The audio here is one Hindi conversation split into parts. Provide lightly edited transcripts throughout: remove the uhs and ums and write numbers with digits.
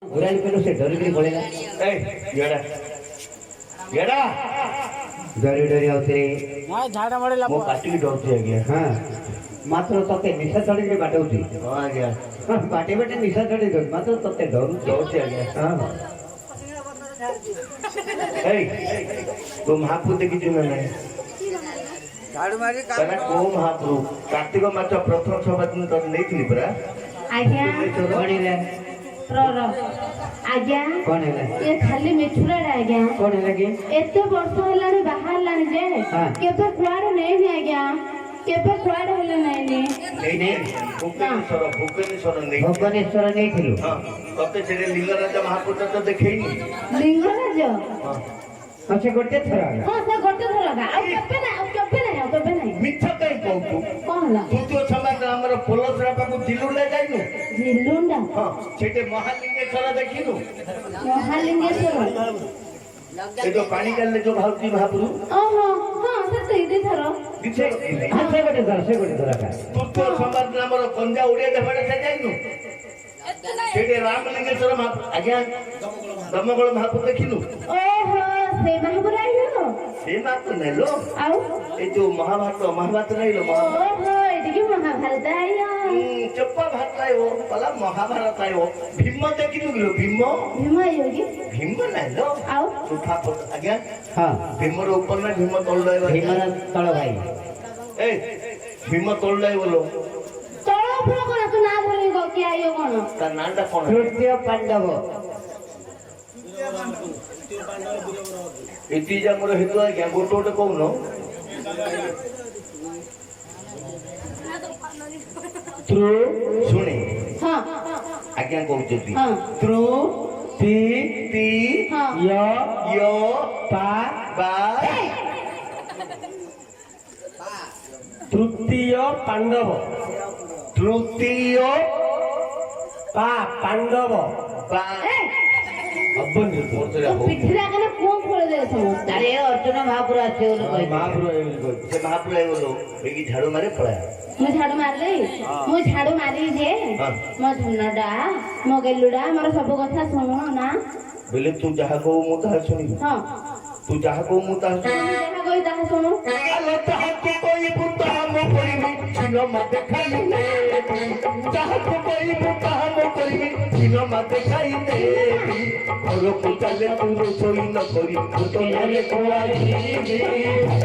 घुराई पेलो से डरी डरी बोलेगा ए गेड़ा गेड़ा डरी डरी आउथे ना झाड़ा मरेला मो पाटी की डरती है गया हां मात्र तते निशा चढ़ी के बाटौती हां गया बाटे बाटे निशा चढ़ी दो मात्र तते डरती है गया हां ए तो महापुर देखी जो नहीं झाड़ू मारी कना को महापुर कार्तिक मास प्रथम सभा दिन तो नहीं थी परा आज्ञा कोणी रे रो आज्ञा कोणी रे ये खाली मिठुरा आज्ञा कोणी लगे एते वर्ष हलानी बाहर लानी जे हाँ। केबे कुआड़ नहीं आज्ञा केबे कुआड़ हले नहीं नहीं भुवनेश्वर नहीं भुवनेश्वर नहीं थिलु हां तते से लिंगराज महापुर तो देखेनी लिंगराज अच्छा गोटे थरा हां से गोटे थरा आ केबे नहीं मिठा कई कहू कोन ला तृतीय समाज हमर पोलसरा पाकु दिलुला जाइनु जिलुंडा हां सेटे महालिंगेश्वर देखिनु महालिंगेश्वर ए जो पानी काले जो भाउती महापुरु ओहो हां से इदे थरा दिछे हां से गोटे थरा का तृतीय समाज हमर गंजा उड़िया देबडा से जाइनु सेटे रामलिंगेश्वर महा आज्ञा दमगळ महापुर देखिनु ओहो से महापुर आइलो से मात नेलो आउ ए जो महाभारत नैलो ओहो एदिके महाभारत आइलो चप्पा भात आयो पला महाभारत आयो भीम देखिनु गिलो भीम भीमा योगी भीम नैलो आउ सुखा पत आज्ञा हां भीम रो ऊपर ना भीम तोड़ लायो भीमरा तळ भाई ए भीम तोड़ लायो बोलो तोड़ पुरो कोन तू ना बोली गो कि आइयो कोन ता नांडा कोन तृतीय पांडव एती जा मोर हेतु आज्ञा गोटोटे कहूनो त्रु सुने हां आज्ञा कहउछती हां त्रु ती ती हां य यो पा बा तृतीय पांडव तृतीय पा पांडव बा अब्बन तो पिठरा कने कोन खोले दे समस्त अरे अर्जुन महापुर आसे बोलो कहि महापुर से महापुर बोलो बेगी झाड़ू मारे पळा मु झाड़ू मारले मु झाड़ू मारी जे हां मो धुनडा मो गेलुडा हमर सब कथा सुनो ना बोले तू जहा को मु ता सुनी हां तू जहा को मु ता देखा कोई ता सुनो आलो जहा को कोई पुता हम करिमी छिनो मत खाई ने जहा को कोई पुता हम करिमी छिनो मत खाई ने और पुतले तू सोई न करी तो नाले कोई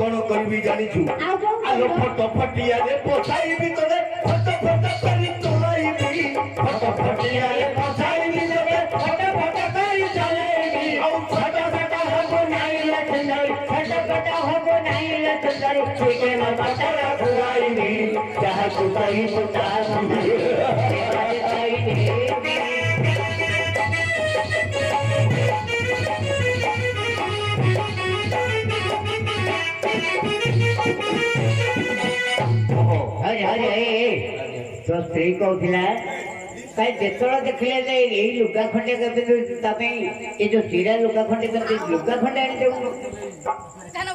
कौन करबी जानी छु आउ कोन आलो फटो फटिया रे पोछाई भीतरे फटो फटो करी तोलाईबी फटो फटिया रे पोछाई भीतरे फटो फटो करी चलेबी औ फटो फटो हो नाही लचंदरी फटो फटो हो नाही लचंदरी ठीके न बटरा खुआईबी जहां कुताई कुता अरे अरे तो स्त्री कहूला कई जेतळ देखले जे एई लुगा खंडे करते तमे ए जो सीरा लुगा खंडे करते लुगा खंडे आनी देउ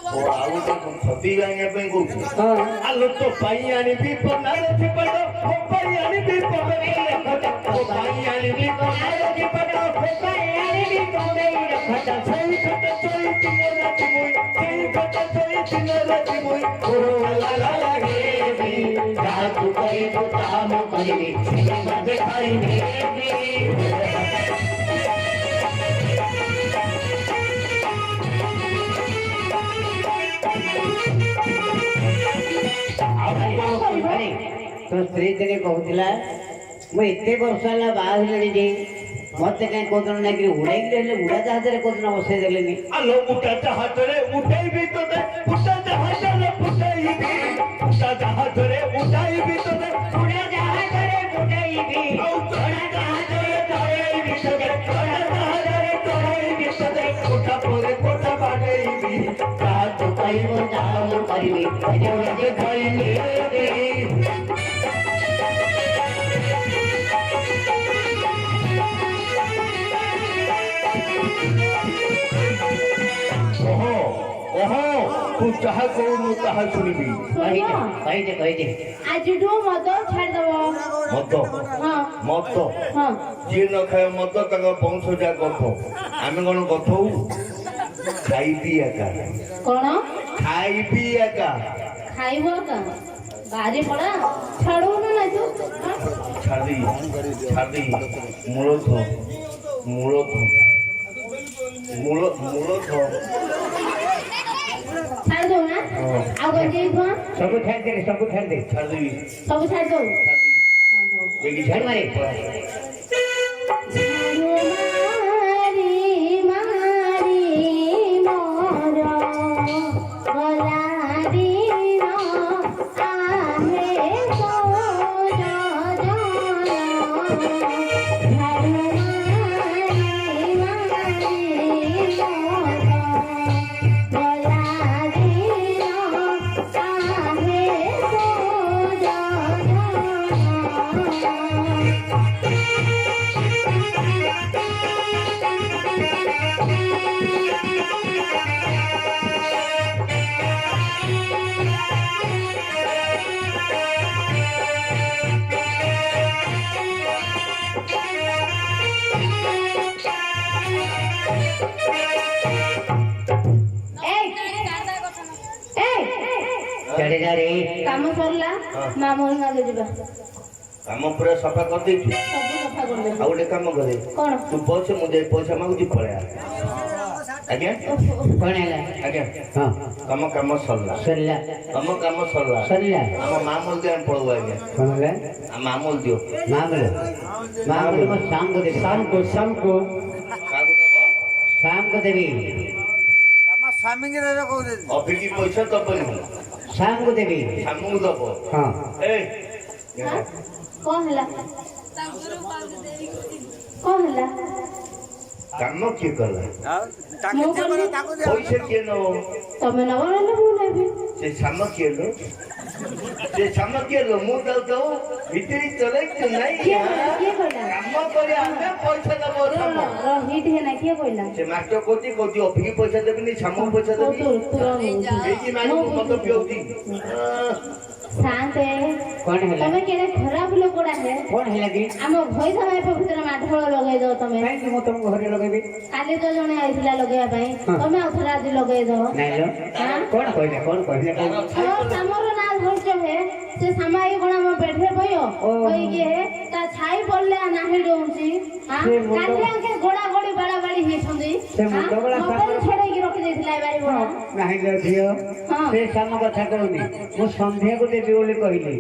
ओ आउ तो छबी गाइया पे कहू हां आलो तो पाई आनी भी पनारे छिपड़ो ओ पाई आनी भी पनारे रखो ओ पाई आनी भी पनारे छिपड़ो ओ पाई आनी भी पनारे रखो सही खट चोई तीन रात मुई सही खट चोई तीन रात मुई ओ ला ला ला गे भी जा तू कई तो काम करबी मत खाई ने अरे तो स्त्री दिने कहूला मु एते वर्ष हला बाहर जे मते कहीं कोदन ना कि उड़ाई रहले उड़ा जहाज रे कोदन बसे देलेनी आलो उठा जहाज रे उठाई भी तो दे उठा जहाज रे उठाई भी उठा जहाज रे उठाई भी तो दे उड़ा जहाज रे उड़ाई भी औ उठा जहाज रे उठाई भी तो दे उठा जहाज रे उठाई भी तो दे उठा पोरे कोठा बाड़ई भी का तो कई वो जाम करबी जे खाई ने ओहो ତୁ ଯାହା କହୁନୁ ତାହା ଶୁଣିବି। କହିଦେ ଆଜିଠୁ ମଦ ଛାଡ଼ିଦବ। ମଦ ହଁ ମଦ ହଁ ଯିଏ ନ ଖାଏ ମଦ ତାଙ୍କ ବଂଶ ଯା ଗଧ। ଆମେ କଣ ଗଧ ହଉ? ଖାଇବି ଏକା କଣ ଖାଇବି ଏକା। ଖାଇବ କା ବାରି ପଡା ଛାଡୁନ ନାଇଁ ତୁ ହଁ? ଛାଡ଼ି ଛାଡ଼ି ମୂଳଧ ମୂଳଧ ମୂଳଧ ଛାଡି ଦଉ ନା ଆଉ କଣ ଯିବ ସବୁ ଛାଡ଼ିଦେ ଛାଡ଼ିଦେବି ସବୁ ଛାଡି ଦଉ ଯାଇକି ଝାଡୁ ମାରେ ମାରି ମାରି ମୋର ଗଲା ଦିନ ଆହେ ସୋଜ ଚଢିଲାରେ କାମ ସରିଲା ମାମୁଁ ଘରକୁ ଯିବା କାମ ପୁରା ସଫା କରିଦେଇଛୁ। ସବୁ ସଫା କରିଦେବି ଆଉ ଗୋଟେ କାମ କରେ କଣ ତୁ ବସ ମୁଁ ଯାଇ ପଇସା ମାଗୁଛି ପଳେଆ। ଆଜ୍ଞା କଣ ହେଲା ଆଜ୍ଞା ହଁ କାମ କାମ ସରିଲା ସରିଲା କାମ କାମ ସରିଲା। ସରିଲା ଆମ ମାମୁଲ ଦିଅ ଆମେ ପଳଉ ଆଜ୍ଞା। କଣ ହେଲା ମାମୁଲ ଦିଅ ମାମୁଲ ମୋ ସାମକୁ ଦେବି କାହାକୁ ଦବ? ସାମକୁ ଦେବି ତମ ସ୍ୱାମୀକି ଦେବେ କହୁଛନ୍ତି। ଅଭିକି ପଇସା ଦବନି ସାମକୁ ଦେବି ସାମୁକୁ ଦବ। ହଁ ଏ ହଁ? କଣ ହେଲା କଣ ହେଲା କାମ କିଏ କଲା? ମୁଁ କଲି ତାକୁ ପଇସା କିଏ ନବ? ତମେ ନବ ନହେଲେ ମୁଁ ନେବି ସେ ସାମ କିଏ लो? ସେ ସାମ କିଏ लो? ମୁଁ ଦଉ ଭିତରେ ଚଲେଇଛୁ ନାଇଁ କିଏ କହିଲା କାମ କରି ଆମେ ପଇସା ଦବ ସାମ। ହିଟ୍ ହେନା କିଏ କହିଲା ସେ ମାଷ୍ଟର କହୁଛି ଅଭିକି ପଇସା ଦେବିନି ସାମକୁ ପଇସା ଦେବି। ହେଇକି ମାରି ମଦ ପିଉଛି। ଶାନ୍ତେ କଣ ହେଲା ତମେ କେଡ଼େ ଖରାପ ଲୋକଟା ହେ କଣ ହେଲା କି ଆମ ଭଇସା ଭାଇପ ଭିତରେ ମାଢଳ ଲଗେଇ ଦବ ତମେ କାହିଁକି ମୁଁ ତମ ଘରେ ଲଗେଇବି କାଲି ତ ଜଣେ ଆଇଥିଲା ଲଗେଇବା ପାଇଁ ତମେ ଆଉ ଥରେ ଆଜି ଲଗେଇ ଦବ ନାଇଁ ଲୋ କଣ କହିଲେ ଆମର ନା ଧୈର୍ଯ୍ୟ ହେ ସେ ସାମାଇ କଣ ଆମ ବେଢେ ବୟ କହିକି ତା ଛାଇ ପଡିଲେ ନାହିଁ ଡଉଛି କାଲି ଆଙ୍କେ ଗୋଡା ଗୋଡି ବାଡା ବାଡି ହେଇଛନ୍ତି ମୋବାଇଲ ଛଡେଇକି ରଖିଦେଇଥିଲା ଏ ବାରି ଗୋଡା ନାହିଁ ଲୋ ଝିଅ ହଁ ସେ ସାମ କଥା କହୁନି ମୁଁ ସନ୍ଧ୍ୟାକୁ ଦେବି ବୋଲି କହିଲି